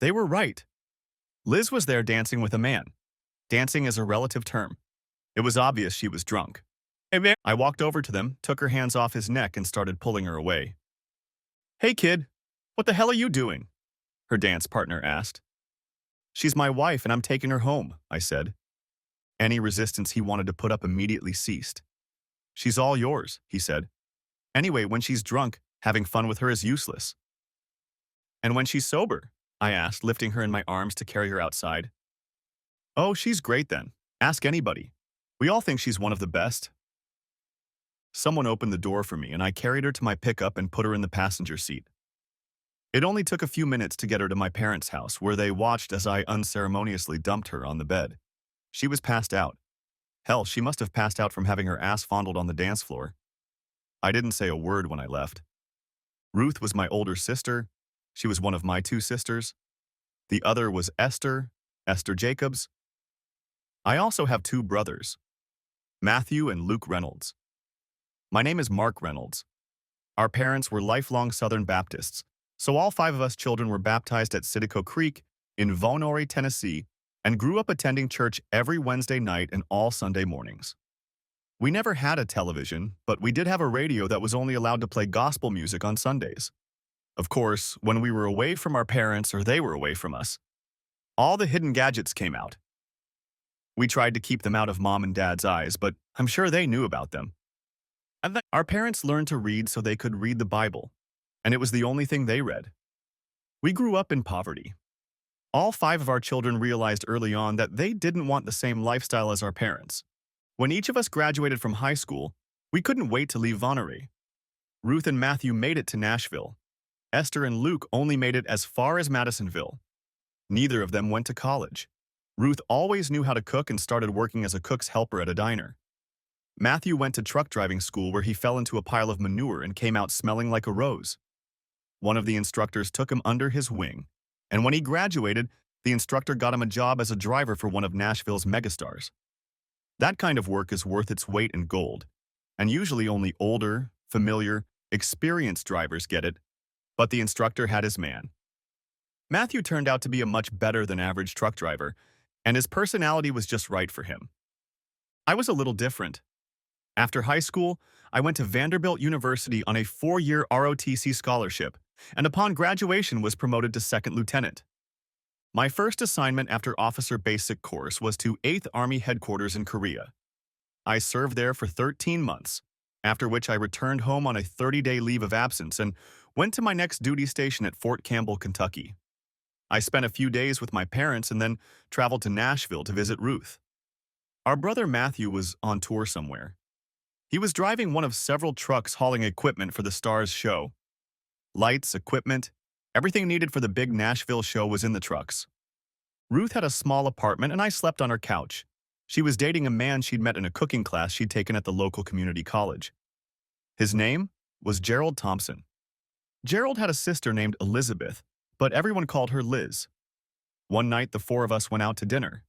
They were right. Liz was there dancing with a man. Dancing is a relative term. It was obvious she was drunk. Hey, man. I walked over to them, took her hands off his neck, and started pulling her away. Hey, kid, what the hell are you doing? Her dance partner asked. She's my wife, and I'm taking her home, I said. Any resistance he wanted to put up immediately ceased. She's all yours, he said. Anyway, when she's drunk, having fun with her is useless. And when she's sober? I asked, lifting her in my arms to carry her outside. Oh, she's great then. Ask anybody. We all think she's one of the best. Someone opened the door for me, and I carried her to my pickup and put her in the passenger seat. It only took a few minutes to get her to my parents' house, where they watched as I unceremoniously dumped her on the bed. She was passed out. Hell, she must have passed out from having her ass fondled on the dance floor. I didn't say a word when I left. Ruth was my older sister. She was one of my two sisters. The other was Esther Jacobs. I also have two brothers, Matthew and Luke Reynolds. My name is Mark Reynolds. Our parents were lifelong Southern Baptists, so all five of us children were baptized at Citico Creek in Vonore, Tennessee, and grew up attending church every Wednesday night and all Sunday mornings. We never had a television, but we did have a radio that was only allowed to play gospel music on Sundays. Of course, when we were away from our parents or they were away from us, all the hidden gadgets came out. We tried to keep them out of mom and dad's eyes, but I'm sure they knew about them. Our parents learned to read so they could read the Bible, and it was the only thing they read. We grew up in poverty. All five of our children realized early on that they didn't want the same lifestyle as our parents. When each of us graduated from high school, we couldn't wait to leave Vonnery. Ruth and Matthew made it to Nashville. Esther and Luke only made it as far as Madisonville. Neither of them went to college. Ruth always knew how to cook and started working as a cook's helper at a diner. Matthew went to truck driving school where he fell into a pile of manure and came out smelling like a rose. One of the instructors took him under his wing, and when he graduated, the instructor got him a job as a driver for one of Nashville's megastars. That kind of work is worth its weight in gold, and usually only older, familiar, experienced drivers get it, but the instructor had his man. Matthew turned out to be a much better than average truck driver, and his personality was just right for him. I was a little different. After high school, I went to Vanderbilt University on a 4-year ROTC scholarship, and upon graduation was promoted to second lieutenant. My first assignment after Officer Basic Course was to 8th Army Headquarters in Korea. I served there for 13 months, after which I returned home on a 30-day leave of absence and went to my next duty station at Fort Campbell, Kentucky. I spent a few days with my parents and then traveled to Nashville to visit Ruth. Our brother Matthew was on tour somewhere. He was driving one of several trucks hauling equipment for the Stars show. Lights, equipment, everything needed for the big Nashville show was in the trucks. Ruth had a small apartment and I slept on her couch. She was dating a man she'd met in a cooking class she'd taken at the local community college. His name was Gerald Thompson. Gerald had a sister named Elizabeth, but everyone called her Liz. One night, the four of us went out to dinner.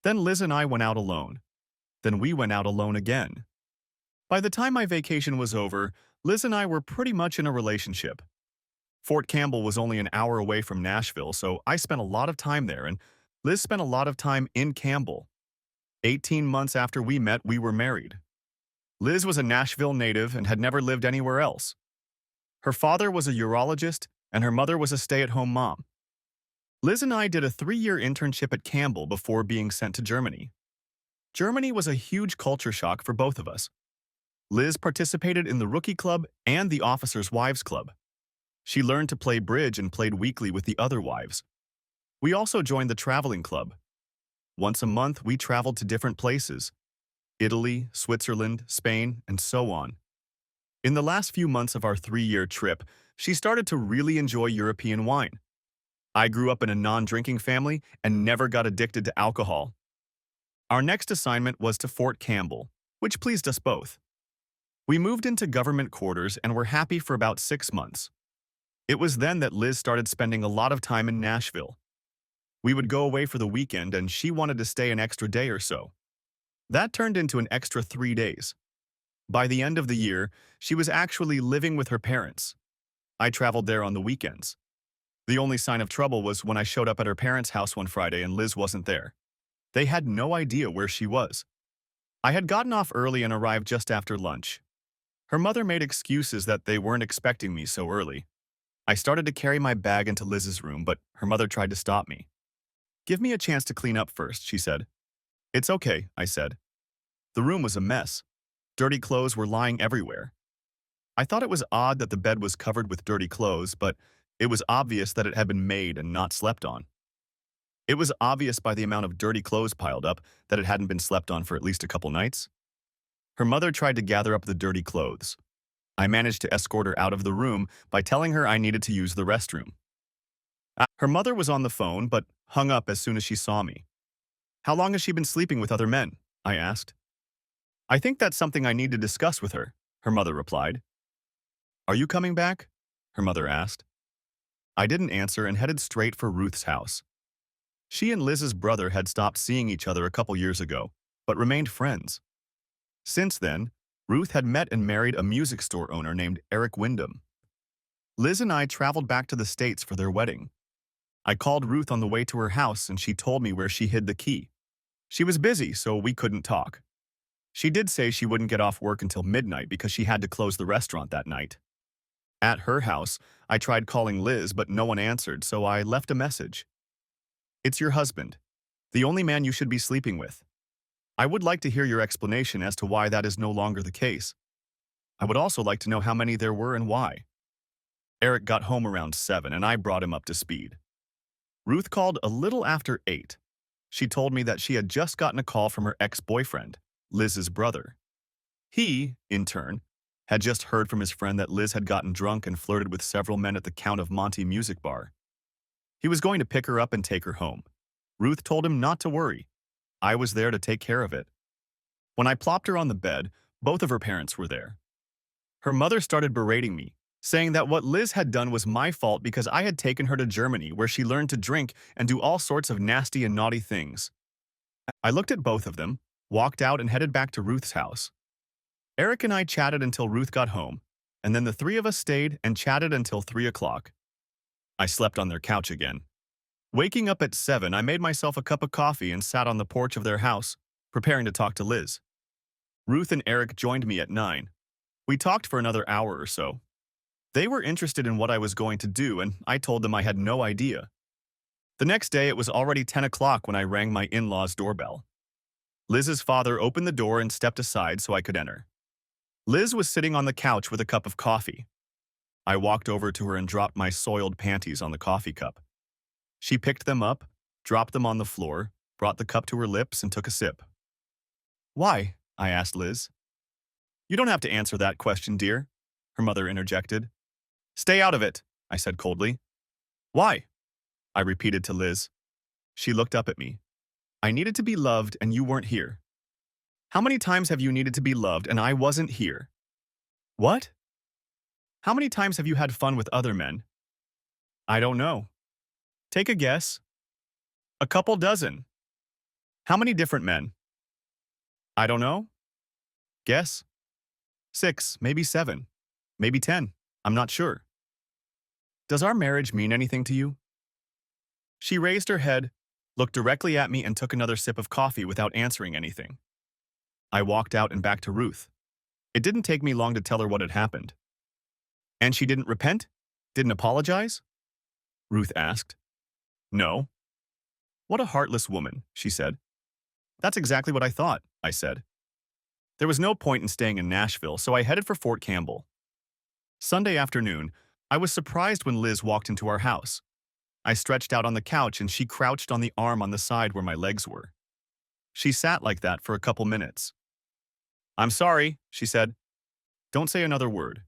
Then Liz and I went out alone. Then we went out alone again. By the time my vacation was over, Liz and I were pretty much in a relationship. Fort Campbell was only an hour away from Nashville, so I spent a lot of time there, and Liz spent a lot of time in Campbell. 18 months after we met, we were married. Liz was a Nashville native and had never lived anywhere else. Her father was a urologist, and her mother was a stay-at-home mom. Liz and I did a 3-year internship at Campbell before being sent to Germany. Germany was a huge culture shock for both of us. Liz participated in the Rookie Club and the Officers' Wives Club. She learned to play bridge and played weekly with the other wives. We also joined the traveling club. Once a month, we traveled to different places: Italy, Switzerland, Spain, and so on. In the last few months of our 3-year trip, she started to really enjoy European wine. I grew up in a non-drinking family and never got addicted to alcohol. Our next assignment was to Fort Campbell, which pleased us both. We moved into government quarters and were happy for about 6 months. It was then that Liz started spending a lot of time in Nashville. We would go away for the weekend and she wanted to stay an extra day or so. That turned into an extra 3 days. By the end of the year, she was actually living with her parents. I traveled there on the weekends. The only sign of trouble was when I showed up at her parents' house one Friday and Liz wasn't there. They had no idea where she was. I had gotten off early and arrived just after lunch. Her mother made excuses that they weren't expecting me so early. I started to carry my bag into Liz's room, but her mother tried to stop me. "Give me a chance to clean up first," she said. "It's okay," I said. The room was a mess. Dirty clothes were lying everywhere. I thought it was odd that the bed was covered with dirty clothes, but it was obvious that it had been made and not slept on. It was obvious by the amount of dirty clothes piled up that it hadn't been slept on for at least a couple nights. Her mother tried to gather up the dirty clothes. I managed to escort her out of the room by telling her I needed to use the restroom. Her mother was on the phone, but hung up as soon as she saw me. "How long has she been sleeping with other men?" I asked. "I think that's something I need to discuss with her mother replied. "Are you coming back?" her mother asked. I didn't answer and headed straight for Ruth's house. She and Liz's brother had stopped seeing each other a couple years ago, but remained friends. Since then, Ruth had met and married a music store owner named Eric Wyndham. Liz and I traveled back to the States for their wedding. I called Ruth on the way to her house and she told me where she hid the key. She was busy, so we couldn't talk. She did say she wouldn't get off work until midnight because she had to close the restaurant that night. At her house, I tried calling Liz, but no one answered, so I left a message. "It's your husband, the only man you should be sleeping with. I would like to hear your explanation as to why that is no longer the case. I would also like to know how many there were and why." Eric got home around 7 and I brought him up to speed. Ruth called a little after 8. She told me that she had just gotten a call from her ex-boyfriend, Liz's brother. He, in turn, had just heard from his friend that Liz had gotten drunk and flirted with several men at the Count of Monte music bar. He was going to pick her up and take her home. Ruth told him not to worry. I was there to take care of it. When I plopped her on the bed, both of her parents were there. Her mother started berating me, saying that what Liz had done was my fault because I had taken her to Germany where she learned to drink and do all sorts of nasty and naughty things. I looked at both of them, walked out and headed back to Ruth's house. Eric and I chatted until Ruth got home, and then the three of us stayed and chatted until 3 o'clock. I slept on their couch again. Waking up at 7, I made myself a cup of coffee and sat on the porch of their house, preparing to talk to Liz. Ruth and Eric joined me at 9. We talked for another hour or so. They were interested in what I was going to do, and I told them I had no idea. The next day, it was already 10 o'clock when I rang my in-laws' doorbell. Liz's father opened the door and stepped aside so I could enter. Liz was sitting on the couch with a cup of coffee. I walked over to her and dropped my soiled panties on the coffee cup. She picked them up, dropped them on the floor, brought the cup to her lips, and took a sip. "Why?" I asked Liz. "You don't have to answer that question, dear," her mother interjected. "Stay out of it," I said coldly. "Why?" I repeated to Liz. She looked up at me. "I needed to be loved and you weren't here." "How many times have you needed to be loved and I wasn't here?" "What?" "How many times have you had fun with other men?" "I don't know." "Take a guess." "A couple dozen." "How many different men?" "I don't know." "Guess." 6, maybe 7, maybe 10. I'm not sure. "Does our marriage mean anything to you?" She raised her head, looked directly at me, and took another sip of coffee without answering anything. I walked out and back to Ruth. It didn't take me long to tell her what had happened. "And she didn't repent? Didn't apologize?" Ruth asked. "No." "What a heartless woman," she said. "That's exactly what I thought," I said. There was no point in staying in Nashville, so I headed for Fort Campbell. Sunday afternoon, I was surprised when Liz walked into our house. I stretched out on the couch and she crouched on the arm on the side where my legs were. She sat like that for a couple minutes. "I'm sorry," she said. "Don't say another word.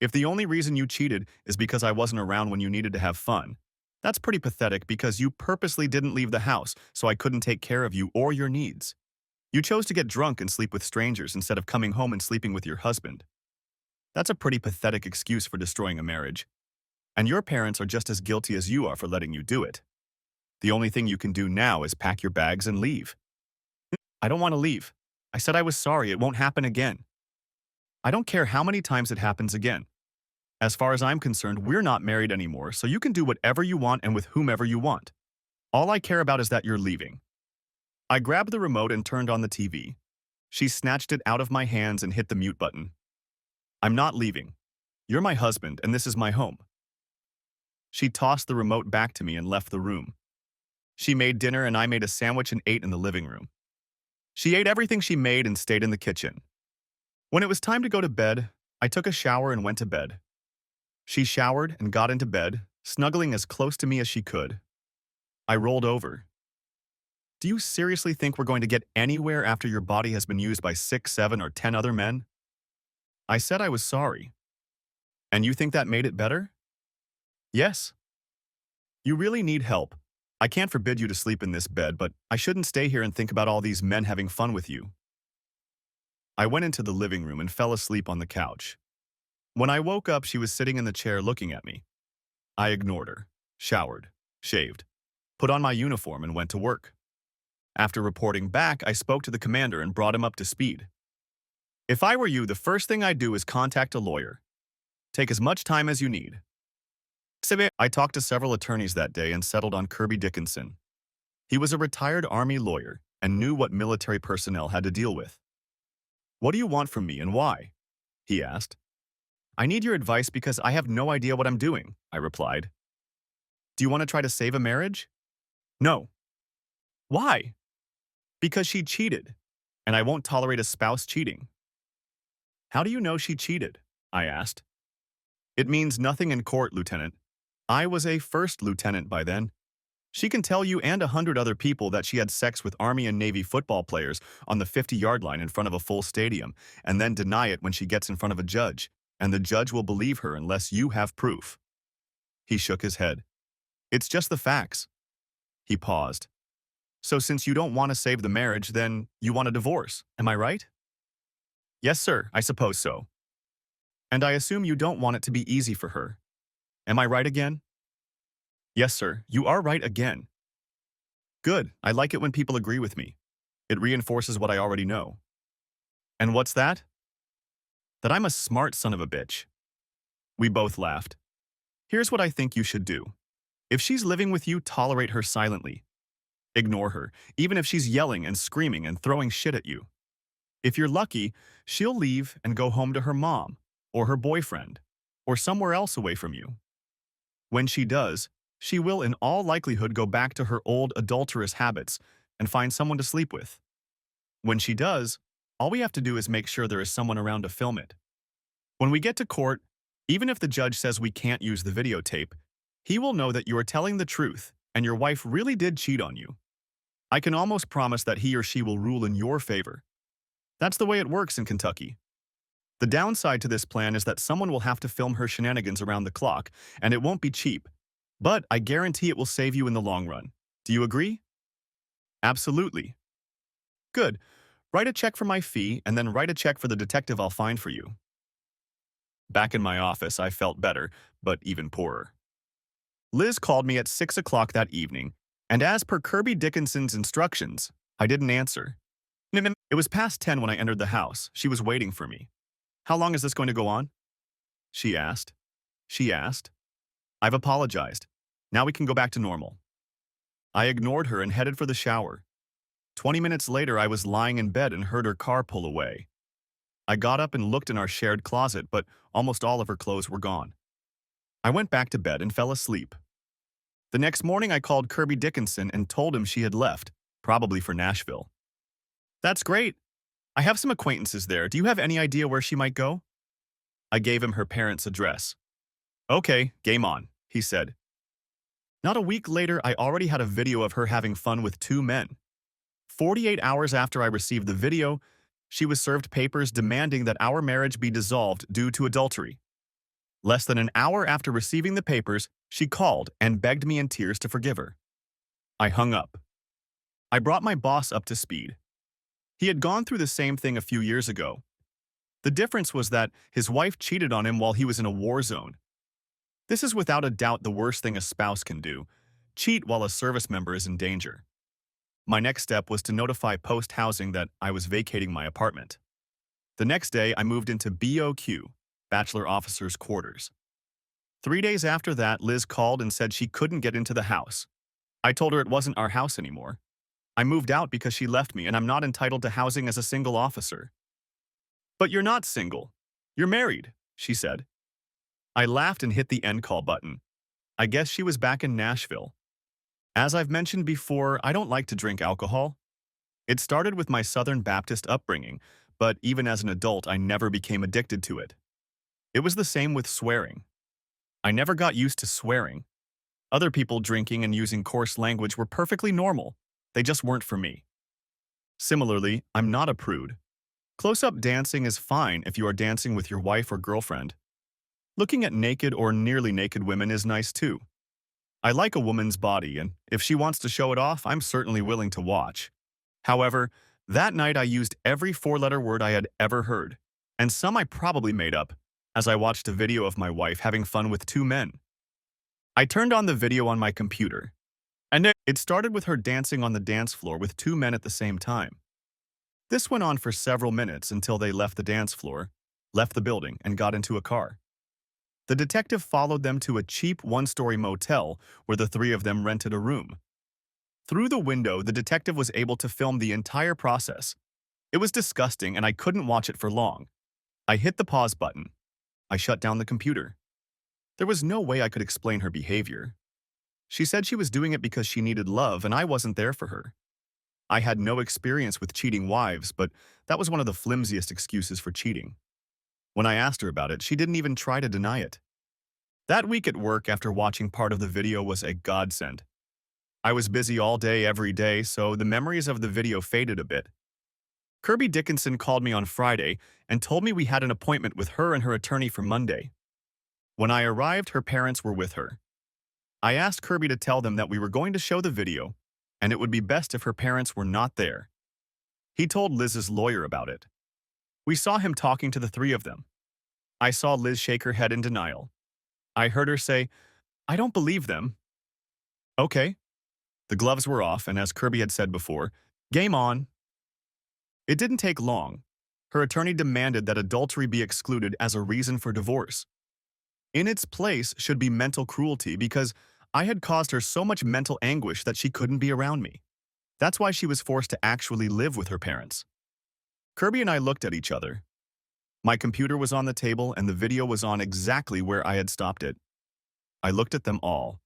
If the only reason you cheated is because I wasn't around when you needed to have fun, that's pretty pathetic because you purposely didn't leave the house so I couldn't take care of you or your needs. You chose to get drunk and sleep with strangers instead of coming home and sleeping with your husband. That's a pretty pathetic excuse for destroying a marriage. And your parents are just as guilty as you are for letting you do it. The only thing you can do now is pack your bags and leave." "I don't want to leave. I said I was sorry. It won't happen again." "I don't care how many times it happens again. As far as I'm concerned, we're not married anymore, so you can do whatever you want and with whomever you want. All I care about is that you're leaving. I grabbed the remote and turned on the TV. She snatched it out of my hands and hit the mute button. I'm not leaving. You're my husband, and this is my home. She tossed the remote back to me and left the room. She made dinner and I made a sandwich and ate in the living room. She ate everything she made and stayed in the kitchen. When it was time to go to bed, I took a shower and went to bed. She showered and got into bed, snuggling as close to me as she could. I rolled over. Do you seriously think we're going to get anywhere after your body has been used by 6, 7, or 10 other men? I said I was sorry. And you think that made it better? Yes. You really need help. I can't forbid you to sleep in this bed, but I shouldn't stay here and think about all these men having fun with you. I went into the living room and fell asleep on the couch. When I woke up, she was sitting in the chair looking at me. I ignored her, showered, shaved, put on my uniform, and went to work. After reporting back, I spoke to the commander and brought him up to speed. If I were you, the first thing I'd do is contact a lawyer. Take as much time as you need. I talked to several attorneys that day and settled on Kirby Dickinson. He was a retired Army lawyer and knew what military personnel had to deal with. What do you want from me and why? He asked. I need your advice because I have no idea what I'm doing, I replied. Do you want to try to save a marriage? No. Why? Because she cheated, and I won't tolerate a spouse cheating. How do you know she cheated? I asked. It means nothing in court, Lieutenant. I was a first lieutenant by then. She can tell you and 100 other people that she had sex with Army and Navy football players on the 50-yard line in front of a full stadium, and then deny it when she gets in front of a judge, and the judge will believe her unless you have proof. He shook his head. It's just the facts. He paused. So since you don't want to save the marriage, then you want a divorce, am I right? Yes, sir, I suppose so. And I assume you don't want it to be easy for her. Am I right again? Yes, sir, you are right again. Good, I like it when people agree with me. It reinforces what I already know. And what's that? That I'm a smart son of a bitch. We both laughed. Here's what I think you should do. If she's living with you, tolerate her silently. Ignore her, even if she's yelling and screaming and throwing shit at you. If you're lucky, she'll leave and go home to her mom, or her boyfriend, or somewhere else away from you. When she does, she will in all likelihood go back to her old adulterous habits and find someone to sleep with. When she does, all we have to do is make sure there is someone around to film it. When we get to court, even if the judge says we can't use the videotape, he will know that you are telling the truth and your wife really did cheat on you. I can almost promise that he or she will rule in your favor. That's the way it works in Kentucky. The downside to this plan is that someone will have to film her shenanigans around the clock, and it won't be cheap. But I guarantee it will save you in the long run. Do you agree? Absolutely. Good. Write a check for my fee, and then write a check for the detective I'll find for you. Back in my office, I felt better, but even poorer. Liz called me at 6 o'clock that evening, and as per Kirby Dickinson's instructions, I didn't answer. It was past 10 when I entered the house. She was waiting for me. How long is this going to go on? She asked. I've apologized. Now we can go back to normal. I ignored her and headed for the shower. 20 minutes later, I was lying in bed and heard her car pull away. I got up and looked in our shared closet, but almost all of her clothes were gone. I went back to bed and fell asleep. The next morning, I called Kirby Dickinson and told him she had left, probably for Nashville. That's great. I have some acquaintances there. Do you have any idea where she might go? I gave him her parents' address. Okay, game on, he said. Not a week later, I already had a video of her having fun with 2 men. 48 hours after I received the video, she was served papers demanding that our marriage be dissolved due to adultery. Less than an hour after receiving the papers, she called and begged me in tears to forgive her. I hung up. I brought my boss up to speed. He had gone through the same thing a few years ago. The difference was that his wife cheated on him while he was in a war zone. This is without a doubt the worst thing a spouse can do, cheat while a service member is in danger. My next step was to notify Post Housing that I was vacating my apartment. The next day, I moved into BOQ, Bachelor Officer's Quarters. 3 days after that, Liz called and said she couldn't get into the house. I told her it wasn't our house anymore. I moved out because she left me and I'm not entitled to housing as a single officer. But you're not single. You're married, she said. I laughed and hit the end call button. I guess she was back in Nashville. As I've mentioned before, I don't like to drink alcohol. It started with my Southern Baptist upbringing, but even as an adult, I never became addicted to it. It was the same with swearing. I never got used to swearing. Other people drinking and using coarse language were perfectly normal. They just weren't for me. Similarly, I'm not a prude. Close-up dancing is fine if you are dancing with your wife or girlfriend. Looking at naked or nearly naked women is nice too. I like a woman's body, and if she wants to show it off, I'm certainly willing to watch. However, that night I used every four-letter word I had ever heard, and some I probably made up, as I watched a video of my wife having fun with two men. I turned on the video on my computer, and it started with her dancing on the dance floor with two men at the same time. This went on for several minutes until they left the dance floor, left the building, and got into a car. The detective followed them to a cheap one-story motel where the three of them rented a room. Through the window, the detective was able to film the entire process. It was disgusting and I couldn't watch it for long. I hit the pause button. I shut down the computer. There was no way I could explain her behavior. She said she was doing it because she needed love and I wasn't there for her. I had no experience with cheating wives, but that was one of the flimsiest excuses for cheating. When I asked her about it, she didn't even try to deny it. That week at work after watching part of the video was a godsend. I was busy all day every day, so the memories of the video faded a bit. Kirby Dickinson called me on Friday and told me we had an appointment with her and her attorney for Monday. When I arrived, her parents were with her. I asked Kirby to tell them that we were going to show the video, and it would be best if her parents were not there. He told Liz's lawyer about it. We saw him talking to the three of them. I saw Liz shake her head in denial. I heard her say, "I don't believe them." Okay. The gloves were off, and as Kirby had said before, game on. It didn't take long. Her attorney demanded that adultery be excluded as a reason for divorce. In its place should be mental cruelty because I had caused her so much mental anguish that she couldn't be around me. That's why she was forced to actually live with her parents. Kirby and I looked at each other. My computer was on the table and the video was on exactly where I had stopped it. I looked at them all.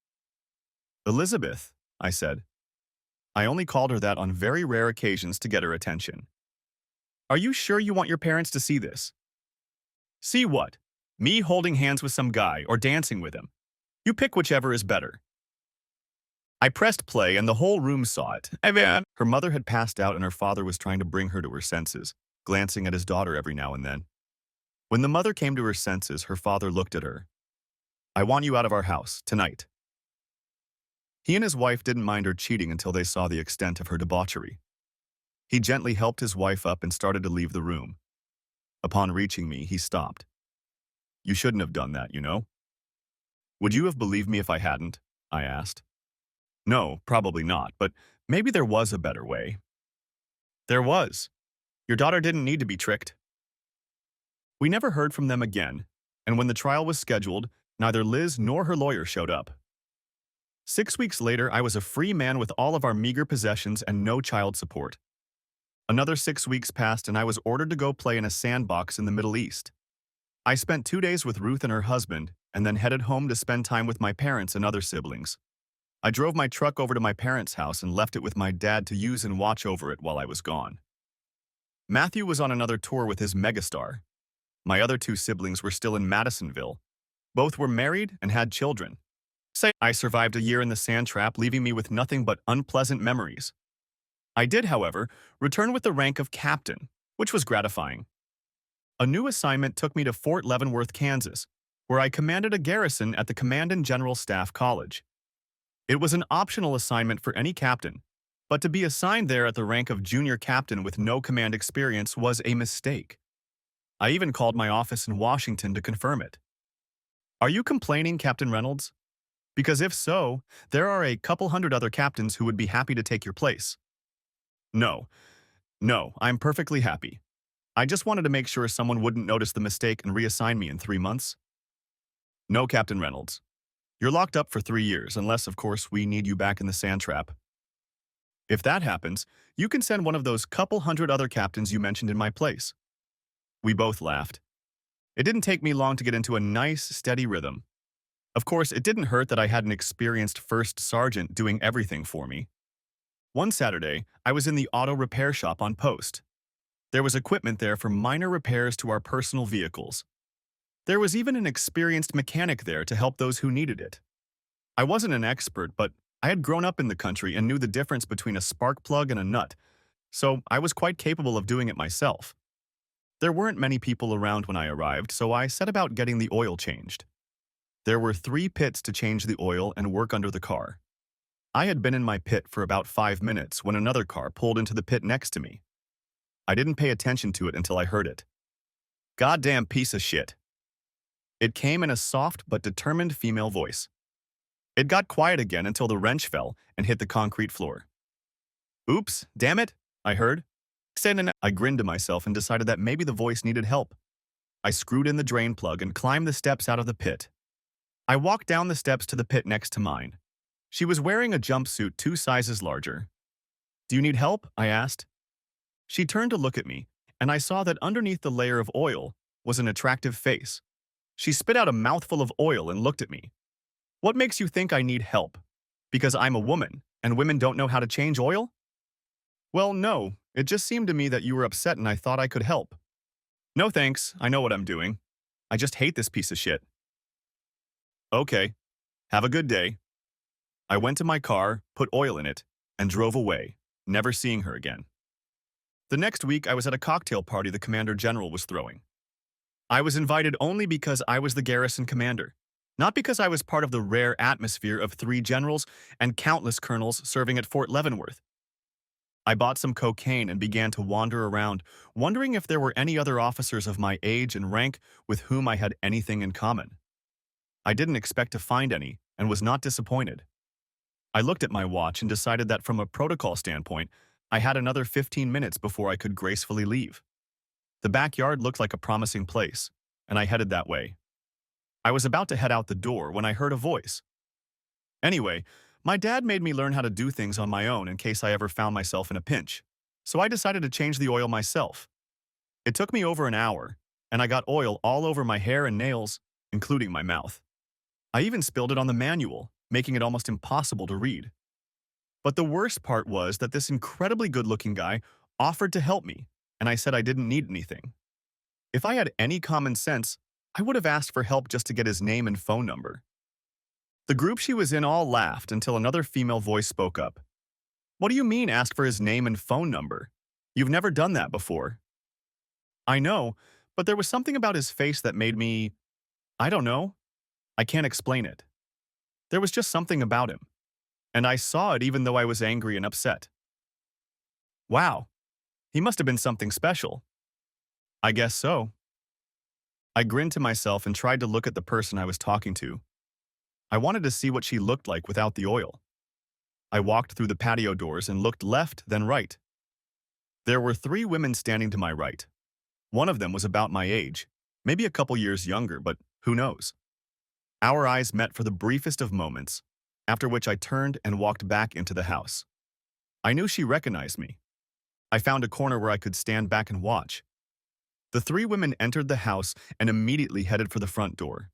"Elizabeth," I said. I only called her that on very rare occasions to get her attention. "Are you sure you want your parents to see this?" "See what? Me holding hands with some guy or dancing with him? You pick whichever is better." I pressed play and the whole room saw it. Her mother had passed out and her father was trying to bring her to her senses, glancing at his daughter every now and then. When the mother came to her senses, her father looked at her. "I want you out of our house, tonight." He and his wife didn't mind her cheating until they saw the extent of her debauchery. He gently helped his wife up and started to leave the room. Upon reaching me, he stopped. "You shouldn't have done that, you know." "Would you have believed me if I hadn't?" I asked. "No, probably not, but maybe there was a better way." "There was. Your daughter didn't need to be tricked." We never heard from them again, and when the trial was scheduled, neither Liz nor her lawyer showed up. 6 weeks later, I was a free man with all of our meager possessions and no child support. Another 6 weeks passed and I was ordered to go play in a sandbox in the Middle East. I spent 2 days with Ruth and her husband, and then headed home to spend time with my parents and other siblings. I drove my truck over to my parents' house and left it with my dad to use and watch over it while I was gone. Matthew was on another tour with his megastar. My other two siblings were still in Madisonville. Both were married and had children. I survived a year in the sand trap, leaving me with nothing but unpleasant memories. I did, however, return with the rank of captain, which was gratifying. A new assignment took me to Fort Leavenworth, Kansas, where I commanded a garrison at the Command and General Staff College. It was an optional assignment for any captain, but to be assigned there at the rank of junior captain with no command experience was a mistake. I even called my office in Washington to confirm it. "Are you complaining, Captain Reynolds? Because if so, there are a couple hundred other captains who would be happy to take your place." No, I'm perfectly happy. I just wanted to make sure someone wouldn't notice the mistake and reassign me in 3 months." No, Captain Reynolds. You're locked up for 3 years, unless, of course, we need you back in the sand trap. If that happens, you can send one of those couple hundred other captains you mentioned in my place. We both laughed. It didn't take me long to get into a nice, steady rhythm. Of course, it didn't hurt that I had an experienced first sergeant doing everything for me. One Saturday, I was in the auto repair shop on post. There was equipment there for minor repairs to our personal vehicles. There was even an experienced mechanic there to help those who needed it. I wasn't an expert, but I had grown up in the country and knew the difference between a spark plug and a nut, so I was quite capable of doing it myself. There weren't many people around when I arrived, so I set about getting the oil changed. There were 3 pits to change the oil and work under the car. I had been in my pit for about 5 minutes when another car pulled into the pit next to me. I didn't pay attention to it until I heard it. "Goddamn piece of shit." It came in a soft but determined female voice. It got quiet again until the wrench fell and hit the concrete floor. "Oops, damn it," I heard. I grinned to myself and decided that maybe the voice needed help. I screwed in the drain plug and climbed the steps out of the pit. I walked down the steps to the pit next to mine. She was wearing a jumpsuit 2 sizes larger. "Do you need help?" I asked. She turned to look at me, and I saw that underneath the layer of oil was an attractive face. She spit out a mouthful of oil and looked at me. "What makes you think I need help? Because I'm a woman, and women don't know how to change oil?" "Well, no, it just seemed to me that you were upset and I thought I could help." "No thanks, I know what I'm doing. I just hate this piece of shit." "Okay, have a good day." I went to my car, put oil in it, and drove away, never seeing her again. The next week, I was at a cocktail party the Commander General was throwing. I was invited only because I was the garrison commander, not because I was part of the rare atmosphere of 3 generals and countless colonels serving at Fort Leavenworth. I bought some cocaine and began to wander around, wondering if there were any other officers of my age and rank with whom I had anything in common. I didn't expect to find any, and was not disappointed. I looked at my watch and decided that from a protocol standpoint, I had another 15 minutes before I could gracefully leave. The backyard looked like a promising place, and I headed that way. I was about to head out the door when I heard a voice. Anyway, my dad made me learn how to do things on my own in case I ever found myself in a pinch, so I decided to change the oil myself. It took me over an hour, and I got oil all over my hair and nails, including my mouth. I even spilled it on the manual, making it almost impossible to read. But the worst part was that this incredibly good-looking guy offered to help me, and I said I didn't need anything. If I had any common sense, I would have asked for help just to get his name and phone number. The group she was in all laughed until another female voice spoke up. "What do you mean, ask for his name and phone number? You've never done that before." "I know, but there was something about his face that made me… I don't know. I can't explain it. There was just something about him. And I saw it even though I was angry and upset." "Wow, he must have been something special." "I guess so." I grinned to myself and tried to look at the person I was talking to. I wanted to see what she looked like without the oil. I walked through the patio doors and looked left, then right. There were 3 women standing to my right. One of them was about my age, maybe a couple years younger, but who knows? Our eyes met for the briefest of moments, after which I turned and walked back into the house. I knew she recognized me. I found a corner where I could stand back and watch. The 3 women entered the house and immediately headed for the front door.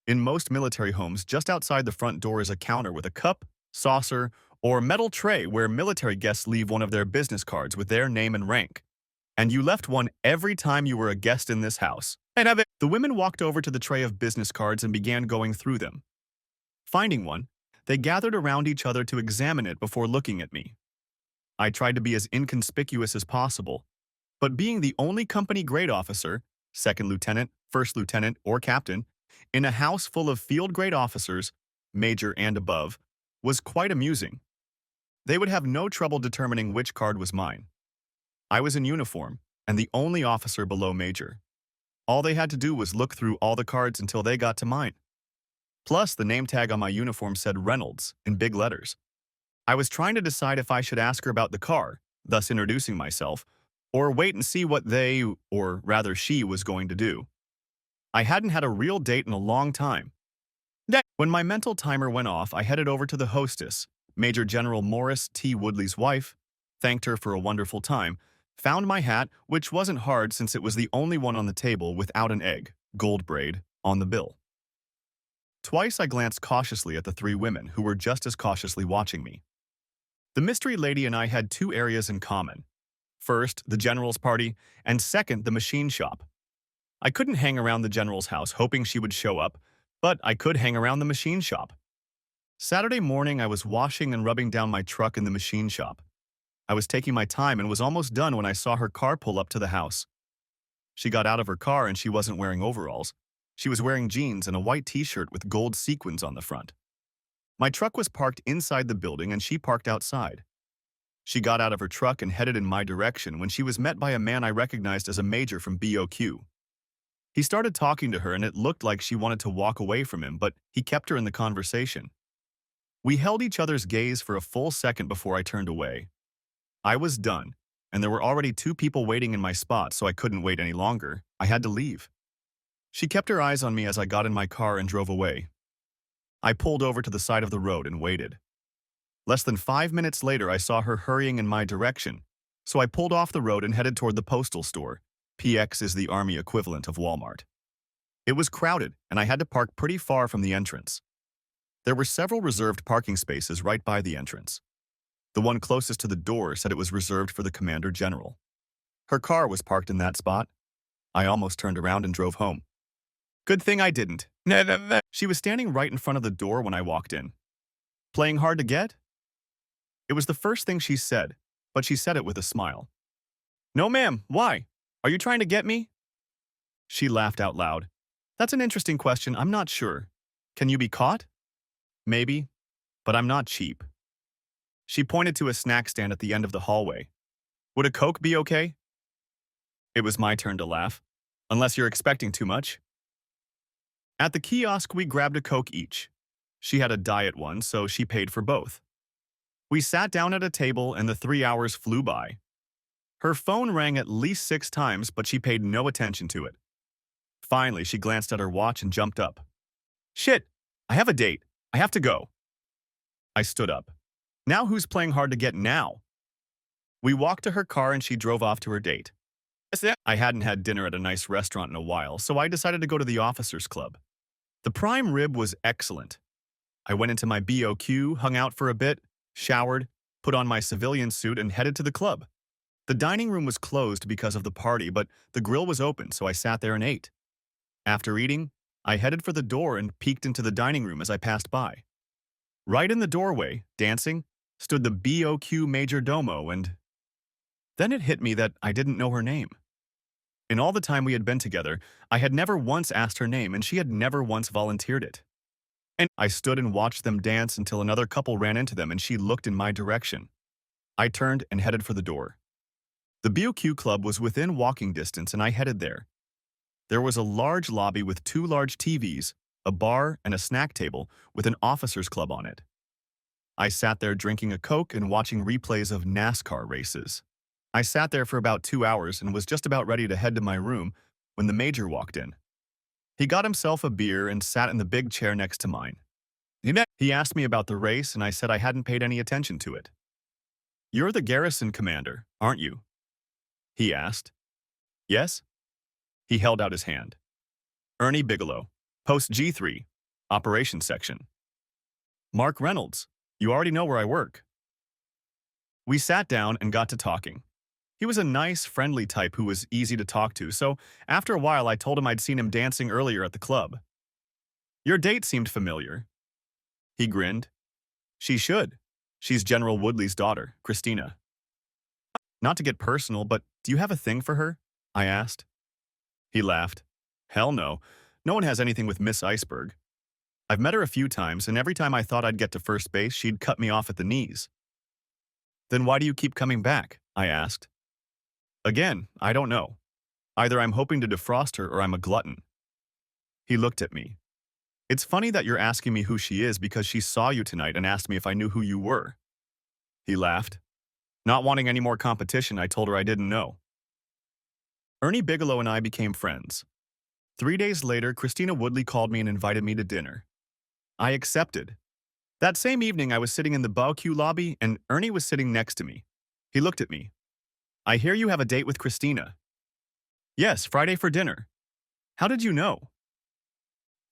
In most military homes, just outside the front door is a counter with a cup, saucer, or metal tray where military guests leave one of their business cards with their name and rank. And you left one every time you were a guest in this house. The women walked over to the tray of business cards and began going through them. Finding one, they gathered around each other to examine it before looking at me. I tried to be as inconspicuous as possible, but being the only company grade officer, second lieutenant, first lieutenant, or captain, in a house full of field grade officers, major and above, was quite amusing. They would have no trouble determining which card was mine. I was in uniform, and the only officer below major. All they had to do was look through all the cards until they got to mine. Plus, the name tag on my uniform said Reynolds in big letters. I was trying to decide if I should ask her about the car, thus introducing myself, or wait and see what they, or rather she, was going to do. I hadn't had a real date in a long time, When my mental timer went off, I headed over to the hostess, Major General Morris T. Woodley's wife, thanked her for a wonderful time, found my hat, which wasn't hard since it was the only one on the table without an egg, gold braid, on the bill. Twice I glanced cautiously at the three women who were just as cautiously watching me. The mystery lady and I had two areas in common. First, the general's party, and second, the machine shop. I couldn't hang around the general's house hoping she would show up, but I could hang around the machine shop. Saturday morning, I was washing and rubbing down my truck in the machine shop. I was taking my time and was almost done when I saw her car pull up to the house. She got out of her car and she wasn't wearing overalls. She was wearing jeans and a white t-shirt with gold sequins on the front. My truck was parked inside the building and she parked outside. She got out of her truck and headed in my direction when she was met by a man I recognized as a major from BOQ. He started talking to her and it looked like she wanted to walk away from him, but he kept her in the conversation. We held each other's gaze for a full second before I turned away. I was done, and there were already two people waiting in my spot, so I couldn't wait any longer. I had to leave. She kept her eyes on me as I got in my car and drove away. I pulled over to the side of the road and waited. Less than 5 minutes later, I saw her hurrying in my direction, so I pulled off the road and headed toward the postal store. PX is the Army equivalent of Walmart. It was crowded, and I had to park pretty far from the entrance. There were several reserved parking spaces right by the entrance. The one closest to the door said it was reserved for the Commander General. Her car was parked in that spot. I almost turned around and drove home. Good thing I didn't. She was standing right in front of the door when I walked in. Playing hard to get? It was the first thing she said, but she said it with a smile. No, ma'am, why? Are you trying to get me? She laughed out loud. That's an interesting question, I'm not sure. Can you be caught? Maybe, but I'm not cheap. She pointed to a snack stand at the end of the hallway. Would a Coke be okay? It was my turn to laugh. Unless you're expecting too much. At the kiosk, we grabbed a Coke each. She had a diet one, so she paid for both. We sat down at a table and the 3 hours flew by. Her phone rang at least 6 times, but she paid no attention to it. Finally, she glanced at her watch and jumped up. Shit, I have a date. I have to go. I stood up. Now who's playing hard to get now? We walked to her car and she drove off to her date. I hadn't had dinner at a nice restaurant in a while, so I decided to go to the Officers Club. The prime rib was excellent. I went into my BOQ, hung out for a bit, showered, put on my civilian suit, and headed to the club. The dining room was closed because of the party, but the grill was open, so I sat there and ate. After eating, I headed for the door and peeked into the dining room as I passed by. Right in the doorway, dancing, stood the BOQ Major Domo, and then it hit me that I didn't know her name. In all the time we had been together, I had never once asked her name, and she had never once volunteered it. And I stood and watched them dance until another couple ran into them and she looked in my direction. I turned and headed for the door. The BOQ club was within walking distance and I headed there. There was a large lobby with 2 large TVs, a bar, and a snack table with an officers club on it. I sat there drinking a Coke and watching replays of NASCAR races. I sat there for about 2 hours and was just about ready to head to my room when the major walked in. He got himself a beer and sat in the big chair next to mine. He asked me about the race and I said I hadn't paid any attention to it. You're the garrison commander, aren't you? He asked. Yes? He held out his hand. Ernie Bigelow, Post G3, Operations Section. Mark Reynolds, you already know where I work. We sat down and got to talking. He was a nice, friendly type who was easy to talk to, so after a while I told him I'd seen him dancing earlier at the club. Your date seemed familiar. He grinned. She should. She's General Woodley's daughter, Christina. Not to get personal, but do you have a thing for her? I asked. He laughed. Hell no. No one has anything with Miss Iceberg. I've met her a few times, and every time I thought I'd get to first base, she'd cut me off at the knees. Then why do you keep coming back? I asked. Again, I don't know. Either I'm hoping to defrost her or I'm a glutton. He looked at me. It's funny that you're asking me who she is because she saw you tonight and asked me if I knew who you were. He laughed. Not wanting any more competition, I told her I didn't know. Ernie Bigelow and I became friends. 3 days later, Christina Woodley called me and invited me to dinner. I accepted. That same evening, I was sitting in the barbecue lobby and Ernie was sitting next to me. He looked at me. I hear you have a date with Christina. Yes, Friday for dinner. How did you know?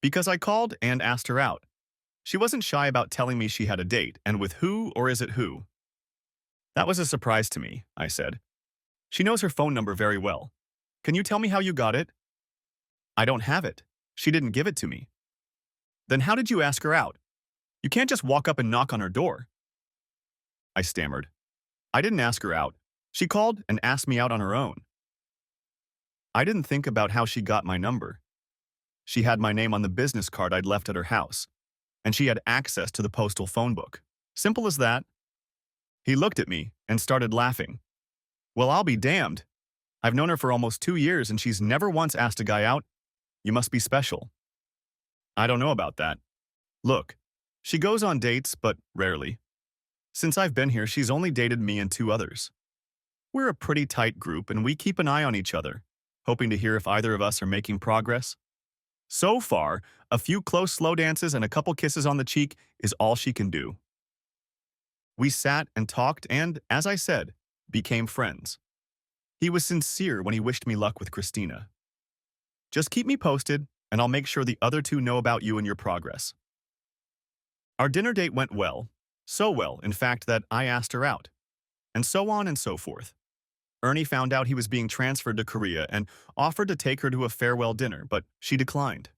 Because I called and asked her out. She wasn't shy about telling me she had a date, and with who or is it who? That was a surprise to me, I said. She knows her phone number very well. Can you tell me how you got it? I don't have it. She didn't give it to me. Then how did you ask her out? You can't just walk up and knock on her door. I stammered. I didn't ask her out. She called and asked me out on her own. I didn't think about how she got my number. She had my name on the business card I'd left at her house, and she had access to the postal phone book. Simple as that. He looked at me and started laughing. Well, I'll be damned. I've known her for almost 2 years and she's never once asked a guy out. You must be special. I don't know about that. Look, she goes on dates, but rarely. Since I've been here, she's only dated me and 2 others. We're a pretty tight group and we keep an eye on each other, hoping to hear if either of us are making progress. So far, a few close slow dances and a couple kisses on the cheek is all she can do. We sat and talked and, as I said, became friends. He was sincere when he wished me luck with Christina. Just keep me posted, and I'll make sure the other 2 know about you and your progress. Our dinner date went well. So well, in fact, that I asked her out. And so on and so forth. Ernie found out he was being transferred to Korea and offered to take her to a farewell dinner, but she declined.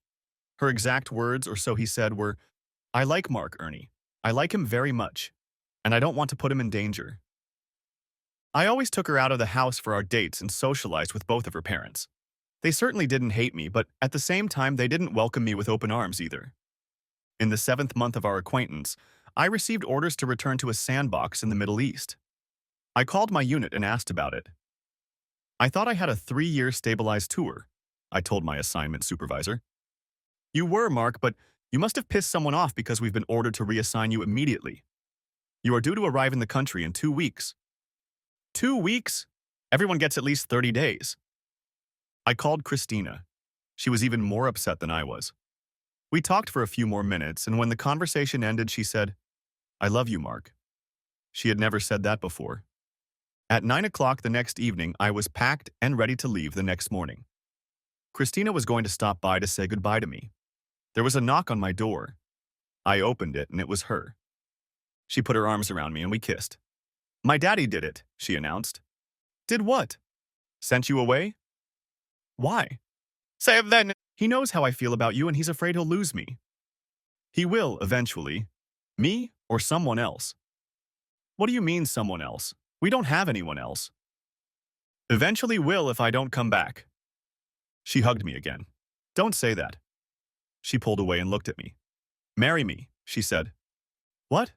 Her exact words, or so he said, were, I like Mark, Ernie. I like him very much, and I don't want to put him in danger. I always took her out of the house for our dates and socialized with both of her parents. They certainly didn't hate me, but at the same time, they didn't welcome me with open arms either. In the 7th month of our acquaintance, I received orders to return to a sandbox in the Middle East. I called my unit and asked about it. I thought I had a 3-year stabilized tour, I told my assignment supervisor. You were, Mark, but you must have pissed someone off because we've been ordered to reassign you immediately. You are due to arrive in the country in 2 weeks. 2 weeks? Everyone gets at least 30 days. I called Christina. She was even more upset than I was. We talked for a few more minutes, and when the conversation ended, she said, I love you, Mark. She had never said that before. At 9 o'clock the next evening, I was packed and ready to leave the next morning. Christina was going to stop by to say goodbye to me. There was a knock on my door. I opened it, and it was her. She put her arms around me, and we kissed. My daddy did it, she announced. Did what? Sent you away? Why? Say it then. He knows how I feel about you, and he's afraid he'll lose me. He will, eventually. Me or someone else. What do you mean, someone else? We don't have anyone else. Eventually will if I don't come back. She hugged me again. Don't say that. She pulled away and looked at me. Marry me, she said. What?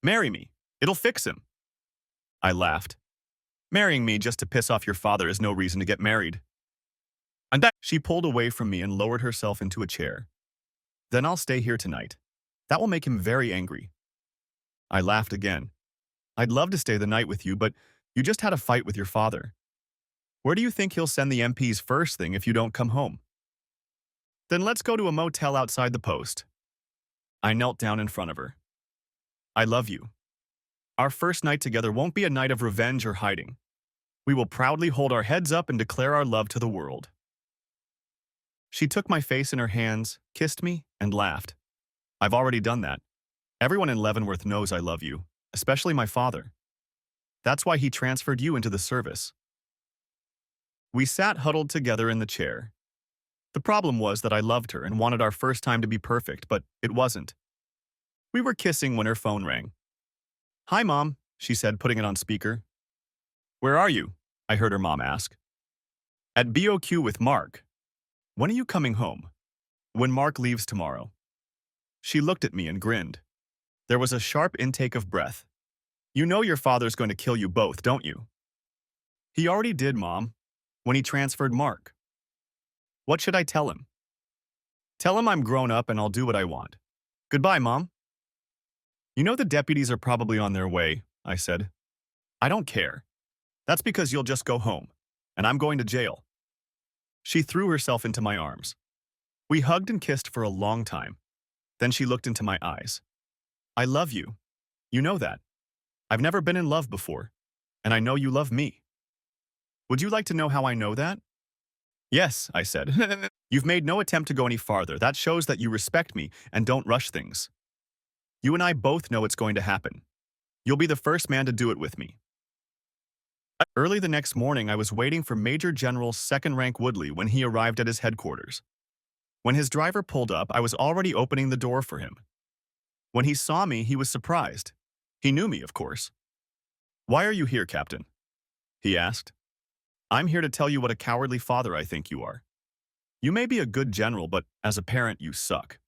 Marry me. It'll fix him. I laughed. Marrying me just to piss off your father is no reason to get married. And that she pulled away from me and lowered herself into a chair. Then I'll stay here tonight. That will make him very angry. I laughed again. I'd love to stay the night with you, but you just had a fight with your father. Where do you think he'll send the MPs first thing if you don't come home? Then let's go to a motel outside the post. I knelt down in front of her. I love you. Our first night together won't be a night of revenge or hiding. We will proudly hold our heads up and declare our love to the world. She took my face in her hands, kissed me, and laughed. I've already done that. Everyone in Leavenworth knows I love you, especially my father. That's why he transferred you into the service. We sat huddled together in the chair. The problem was that I loved her and wanted our first time to be perfect, but it wasn't. We were kissing when her phone rang. Hi, Mom, she said, putting it on speaker. Where are you? I heard her mom ask. At BOQ with Mark. When are you coming home? When Mark leaves tomorrow. She looked at me and grinned. There was a sharp intake of breath. You know your father's going to kill you both, don't you? He already did, Mom, when he transferred Mark. What should I tell him? Tell him I'm grown up and I'll do what I want. Goodbye, Mom. You know the deputies are probably on their way, I said. I don't care. That's because you'll just go home, and I'm going to jail. She threw herself into my arms. We hugged and kissed for a long time. Then she looked into my eyes. I love you. You know that. I've never been in love before, and I know you love me. Would you like to know how I know that? Yes, I said. You've made no attempt to go any farther. That shows that you respect me and don't rush things. You and I both know it's going to happen. You'll be the first man to do it with me. Early the next morning, I was waiting for Major General Second Rank Woodley when he arrived at his headquarters. When his driver pulled up, I was already opening the door for him. When he saw me, he was surprised. He knew me, of course. Why are you here, Captain? He asked. I'm here to tell you what a cowardly father I think you are. You may be a good general, but as a parent, you suck.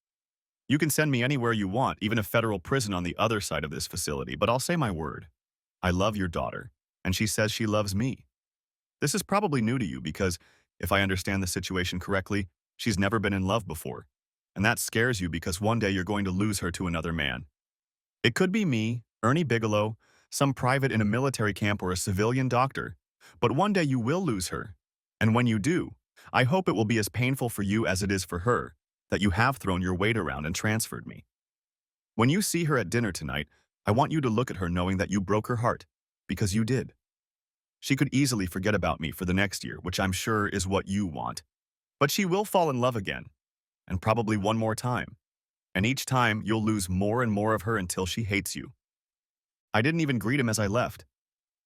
You can send me anywhere you want, even a federal prison on the other side of this facility, but I'll say my word. I love your daughter, and she says she loves me. This is probably new to you because, if I understand the situation correctly, she's never been in love before. And that scares you because one day you're going to lose her to another man. It could be me, Ernie Bigelow, some private in a military camp or a civilian doctor. But one day you will lose her. And when you do, I hope it will be as painful for you as it is for her that you have thrown your weight around and transferred me. When you see her at dinner tonight, I want you to look at her knowing that you broke her heart, because you did. She could easily forget about me for the next year, which I'm sure is what you want. But she will fall in love again, and probably one more time. And each time, you'll lose more and more of her until she hates you. I didn't even greet him as I left.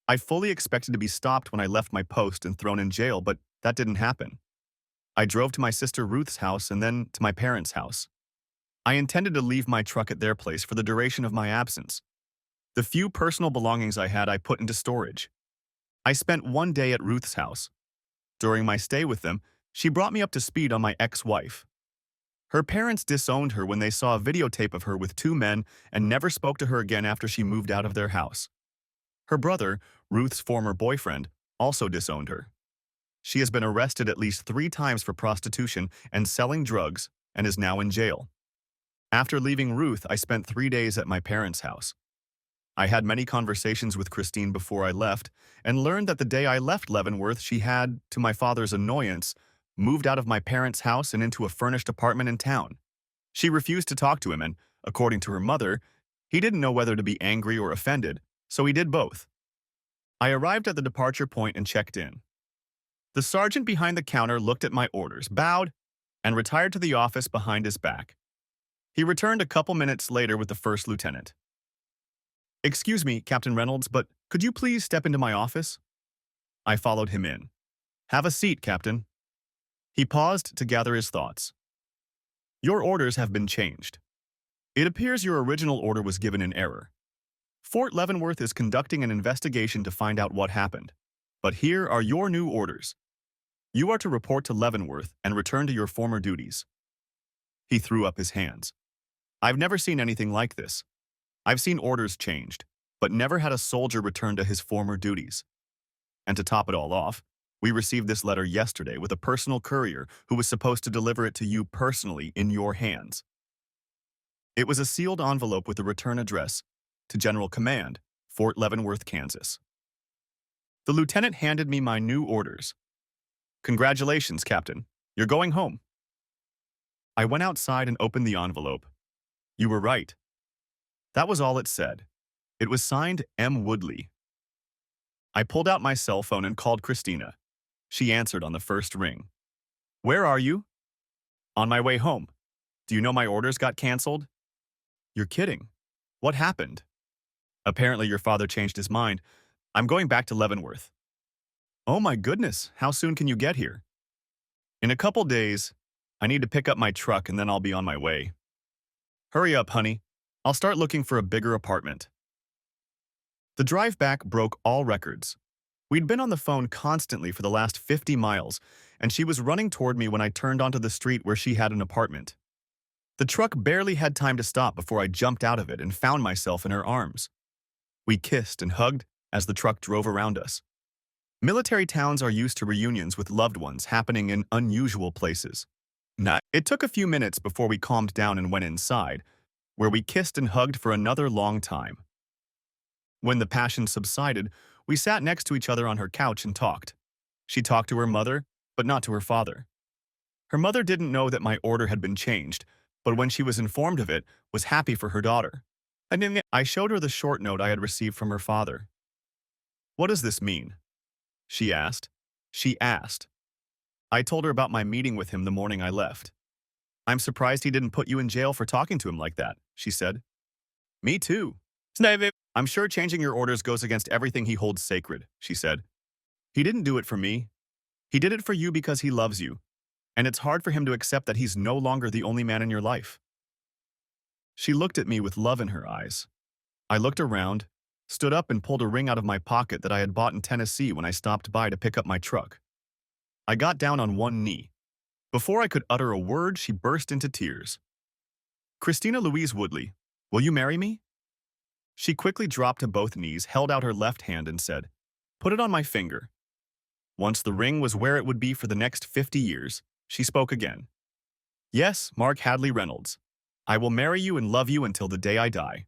I fully expected to be stopped when I left my post and thrown in jail, but that didn't happen. I drove to my sister Ruth's house and then to my parents' house. I intended to leave my truck at their place for the duration of my absence. The few personal belongings I had I put into storage. I spent one day at Ruth's house. During my stay with them, she brought me up to speed on my ex-wife. Her parents disowned her when they saw a videotape of her with two men and never spoke to her again after she moved out of their house. Her brother, Ruth's former boyfriend, also disowned her. She has been arrested at least 3 times for prostitution and selling drugs and is now in jail. After leaving Ruth, I spent 3 days at my parents' house. I had many conversations with Christine before I left and learned that the day I left Leavenworth, she had, to my father's annoyance, moved out of my parents' house and into a furnished apartment in town. She refused to talk to him and, according to her mother, he didn't know whether to be angry or offended, so he did both. I arrived at the departure point and checked in. The sergeant behind the counter looked at my orders, bowed, and retired to the office behind his back. He returned a couple minutes later with the first lieutenant. Excuse me, Captain Reynolds, but could you please step into my office? I followed him in. Have a seat, Captain. He paused to gather his thoughts. Your orders have been changed. It appears your original order was given in error. Fort Leavenworth is conducting an investigation to find out what happened. But here are your new orders. You are to report to Leavenworth and return to your former duties. He threw up his hands. I've never seen anything like this. I've seen orders changed, but never had a soldier return to his former duties. And to top it all off, we received this letter yesterday with a personal courier who was supposed to deliver it to you personally in your hands. It was a sealed envelope with a return address to General Command, Fort Leavenworth, Kansas. The lieutenant handed me my new orders. Congratulations, Captain. You're going home. I went outside and opened the envelope. You were right. That was all it said. It was signed M. Woodley. I pulled out my cell phone and called Christina. She answered on the first ring. Where are you? On my way home. Do you know my orders got canceled? You're kidding. What happened? Apparently your father changed his mind. I'm going back to Leavenworth. Oh my goodness, how soon can you get here? In a couple days. I need to pick up my truck and then I'll be on my way. Hurry up, honey. I'll start looking for a bigger apartment. The drive back broke all records. We'd been on the phone constantly for the last 50 miles, and she was running toward me when I turned onto the street where she had an apartment. The truck barely had time to stop before I jumped out of it and found myself in her arms. We kissed and hugged as the truck drove around us. Military towns are used to reunions with loved ones happening in unusual places. It took a few minutes before we calmed down and went inside, where we kissed and hugged for another long time. When the passion subsided, we sat next to each other on her couch and talked. She talked to her mother, but not to her father. Her mother didn't know that my order had been changed, but when she was informed of it, was happy for her daughter. And then I showed her the short note I had received from her father. "What does this mean?" she asked. She asked. I told her about my meeting with him the morning I left. "I'm surprised he didn't put you in jail for talking to him like that," she said. "Me too." "I'm sure changing your orders goes against everything he holds sacred," she said. "He didn't do it for me. He did it for you because he loves you, and it's hard for him to accept that he's no longer the only man in your life." She looked at me with love in her eyes. I looked around, stood up and pulled a ring out of my pocket that I had bought in Tennessee when I stopped by to pick up my truck. I got down on one knee. Before I could utter a word, she burst into tears. "Christina Louise Woodley, will you marry me?" She quickly dropped to both knees, held out her left hand and said, "Put it on my finger." Once the ring was where it would be for the next 50 years, she spoke again. "Yes, Mark Hadley Reynolds. I will marry you and love you until the day I die."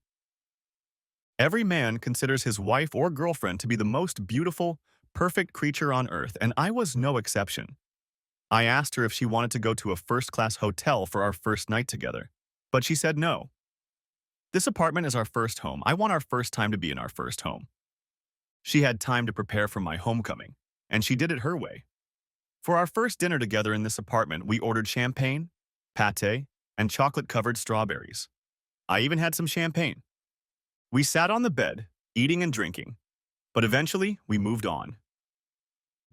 Every man considers his wife or girlfriend to be the most beautiful, perfect creature on earth, and I was no exception. I asked her if she wanted to go to a first-class hotel for our first night together, but she said no. "This apartment is our first home. I want our first time to be in our first home." She had time to prepare for my homecoming, and she did it her way. For our first dinner together in this apartment, we ordered champagne, pâté, and chocolate-covered strawberries. I even had some champagne. We sat on the bed, eating and drinking, but eventually we moved on.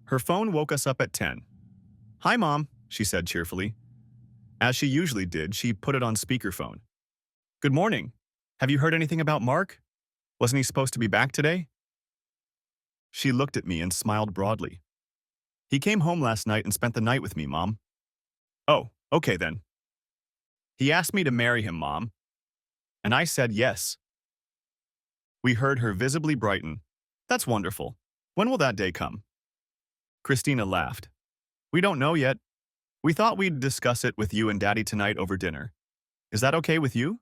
Her phone woke us up at 10. "Hi, Mom," she said cheerfully. As she usually did, she put it on speakerphone. "Good morning. Have you heard anything about Mark? Wasn't he supposed to be back today?" She looked at me and smiled broadly. "He came home last night and spent the night with me, Mom." "Oh, okay then." "He asked me to marry him, Mom." And I said yes. We heard her visibly brighten. "That's wonderful. When will that day come?" Christina laughed. "We don't know yet. We thought we'd discuss it with you and Daddy tonight over dinner. Is that okay with you?"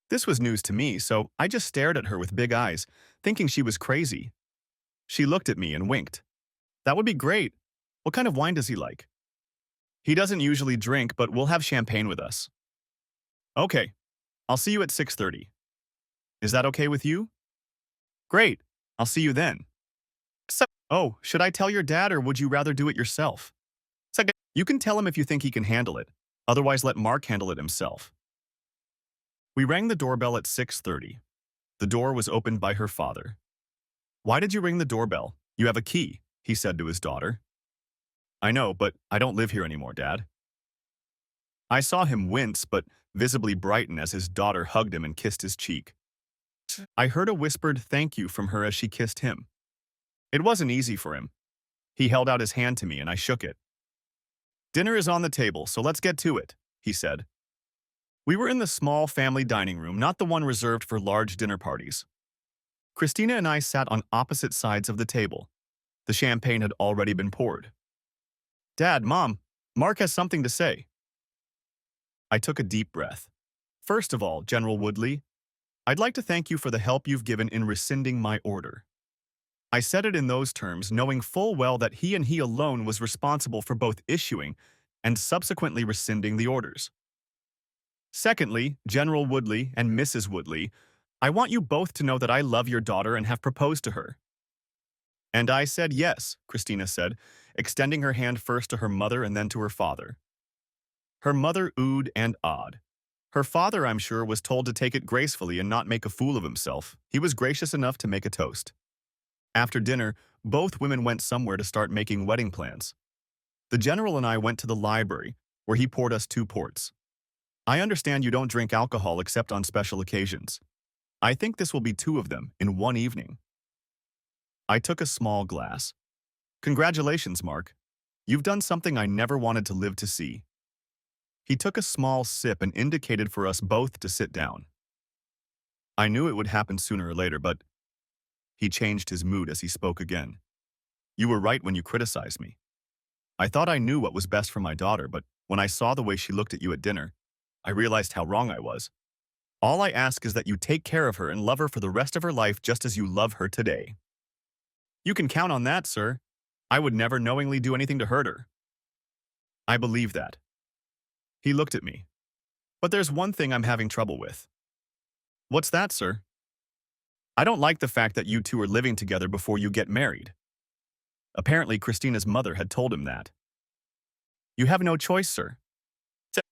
This was news to me, so I just stared at her with big eyes, thinking she was crazy. She looked at me and winked. "That would be great. What kind of wine does he like?" "He doesn't usually drink, but we'll have champagne with us." "Okay. I'll see you at 6:30. Is that okay with you?" "Great. I'll see you then." "Oh, should I tell your dad or would you rather do it yourself?" "You can tell him if you think he can handle it. Otherwise, let Mark handle it himself." We rang the doorbell at 6:30. The door was opened by her father. "Why did you ring the doorbell? You have a key," he said to his daughter. "I know, but I don't live here anymore, Dad." I saw him wince but visibly brighten as his daughter hugged him and kissed his cheek. I heard a whispered thank you from her as she kissed him. It wasn't easy for him. He held out his hand to me and I shook it. "Dinner is on the table, so let's get to it," he said. We were in the small family dining room, not the one reserved for large dinner parties. Christina and I sat on opposite sides of the table. The champagne had already been poured. "Dad, Mom, Mark has something to say." I took a deep breath. "First of all, General Woodley, I'd like to thank you for the help you've given in rescinding my order." I said it in those terms, knowing full well that he and he alone was responsible for both issuing and subsequently rescinding the orders. "Secondly, General Woodley and Mrs. Woodley, I want you both to know that I love your daughter and have proposed to her." "And I said yes," Christina said, extending her hand first to her mother and then to her father. Her mother oohed and awed. Her father, I'm sure, was told to take it gracefully and not make a fool of himself. He was gracious enough to make a toast. After dinner, both women went somewhere to start making wedding plans. The general and I went to the library, where he poured us 2 ports. "I understand you don't drink alcohol except on special occasions. I think this will be 2 of them in one evening." I took a small glass. "Congratulations, Mark. You've done something I never wanted to live to see." He took a small sip and indicated for us both to sit down. I knew it would happen sooner or later, but he changed his mood as he spoke again. "You were right when you criticized me. I thought I knew what was best for my daughter, but when I saw the way she looked at you at dinner, I realized how wrong I was. All I ask is that you take care of her and love her for the rest of her life just as you love her today." "You can count on that, sir. I would never knowingly do anything to hurt her." "I believe that." He looked at me. But there's one thing I'm having trouble with. What's that, sir? I don't like the fact that you two are living together before you get married. Apparently, Christina's mother had told him that. You have no choice, sir.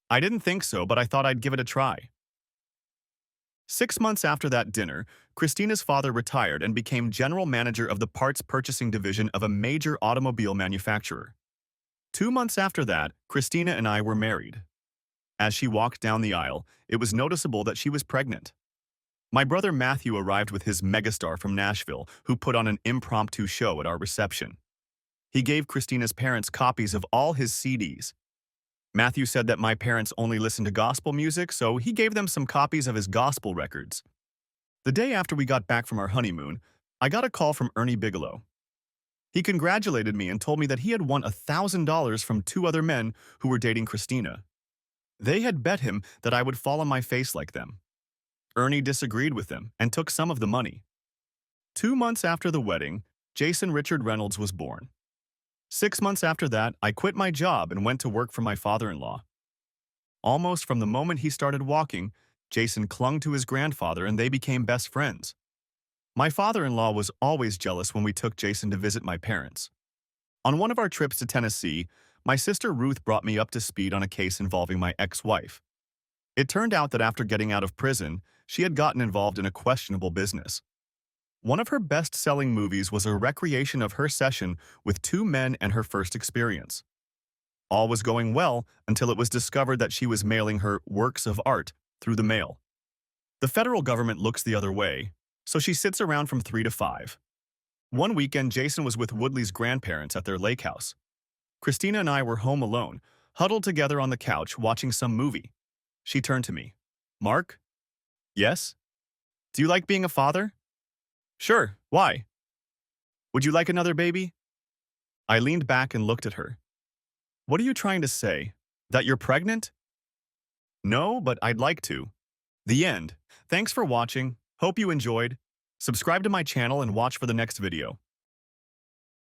I didn't think so, but I thought I'd give it a try. 6 months after that dinner, Christina's father retired and became general manager of the parts purchasing division of a major automobile manufacturer. 2 months after that, Christina and I were married. As she walked down the aisle, it was noticeable that she was pregnant. My brother Matthew arrived with his megastar from Nashville, who put on an impromptu show at our reception. He gave Christina's parents copies of all his CDs. Matthew said that my parents only listen to gospel music, so he gave them some copies of his gospel records. The day after we got back from our honeymoon, I got a call from Ernie Bigelow. He congratulated me and told me that he had won $1,000 from two other men who were dating Christina. They had bet him that I would fall on my face like them. Ernie disagreed with them and took some of the money. 2 months after the wedding, Jason Richard Reynolds was born. 6 months after that, I quit my job and went to work for my father-in-law. Almost from the moment he started walking, Jason clung to his grandfather and they became best friends. My father-in-law was always jealous when we took Jason to visit my parents. On one of our trips to Tennessee, my sister Ruth brought me up to speed on a case involving my ex-wife. It turned out that after getting out of prison, she had gotten involved in a questionable business. One of her best-selling movies was a recreation of her session with two men and her first experience. All was going well until it was discovered that she was mailing her works of art through the mail. The federal government looks the other way, so she sits around from 3 to 5. One weekend, Jason was with Woodley's grandparents at their lake house. Christina and I were home alone, huddled together on the couch watching some movie. She turned to me. Mark? Yes? Do you like being a father? Sure, why? Would you like another baby? I leaned back and looked at her. What are you trying to say? That you're pregnant? No, but I'd like to. The end. Thanks for watching. Hope you enjoyed. Subscribe to my channel and watch for the next video.